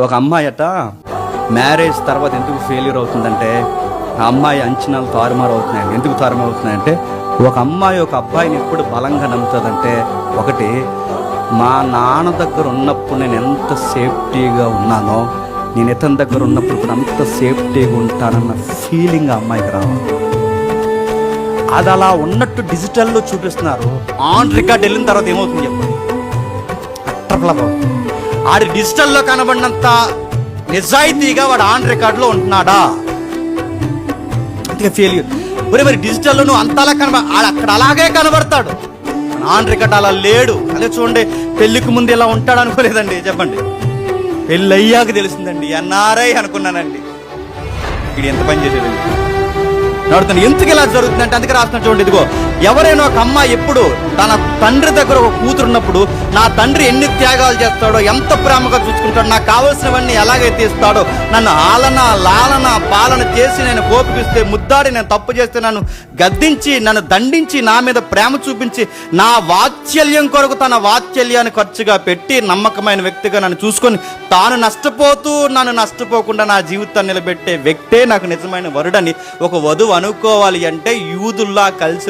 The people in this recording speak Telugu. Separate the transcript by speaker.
Speaker 1: ఒక అమ్మాయి అట మ్యారేజ్ తర్వాత ఎందుకు ఫెయిల్యూర్ అవుతుందంటే, ఆ అమ్మాయి అంచనాలు తారుమారు అవుతున్నాయండి. ఎందుకు తారుమారు అవుతున్నాయంటే, ఒక అమ్మాయి ఒక అబ్బాయిని ఎప్పుడు బలంగా నమ్ముతుందంటే, ఒకటి, మా నాన్న దగ్గర ఉన్నప్పుడు నేను ఎంత సేఫ్టీగా ఉన్నానో, నేను ఇతని దగ్గర ఉన్నప్పుడు కూడా అంత సేఫ్టీగా ఉంటానన్న ఫీలింగ్ ఆ అమ్మాయికి రావాలి. అది అలా ఉన్నట్టు డిజిటల్లో చూపిస్తున్నారు. ఆన్ రికార్డ్ వెళ్ళిన తర్వాత ఏమవుతుంది చెప్పండి? అట్రప్లప్ అవుతుంది. ఆడి డిజిటల్లో కనబడినంత నిజాయితీగా వాడు ఆన్ రికార్డులో ఉంటున్నాడా? అందుకే ఫెయిల్యూర్. మరి డిజిటల్లో నువ్వు అంతలా అక్కడ అలాగే కనబడతాడు, ఆన్ రికార్డ్ అలా లేడు. అదే చూడండి, పెళ్లికి ముందు ఇలా ఉంటాడు అనుకోలేదండి. చెప్పండి, పెళ్ళి అయ్యాక తెలిసిందండి, ఎన్ఆర్ఐ అనుకున్నానండి. ఇది ఎంత పని చేసేదండి నడుతుంది. ఎందుకు ఇలా జరుగుతుందంటే అందుకే రాస్తున్నా చూడండి. ఇదిగో, ఎవరైనా ఒక అమ్మాయి ఎప్పుడు తన తండ్రి దగ్గర ఒక కూతురున్నప్పుడు, నా తండ్రి ఎన్ని త్యాగాలు చేస్తాడో, ఎంత ప్రేమగా చూసుకుంటాడో, నాకు కావాల్సినవన్నీ ఎలాగైతే ఇస్తాడో, నన్ను ఆలన లాలన పాలన చేసి నేను కోపిస్తే, ముద్దాడి నేను తప్పు చేస్తే నన్ను గద్దించి, నన్ను దండించి, నా మీద ప్రేమ చూపించి, నా వాత్సల్యం కొరకు తన వాత్సల్యాన్ని ఖర్చుగా పెట్టి, నమ్మకమైన వ్యక్తిగా నన్ను చూసుకొని, తాను నష్టపోతూ నన్ను నష్టపోకుండా నా జీవితాన్ని నిలబెట్టే వ్యక్తే నాకు నిజమైన వరుడని ఒక వధువు అనుకోవాలి అంటే యూదుల్లా కలిసి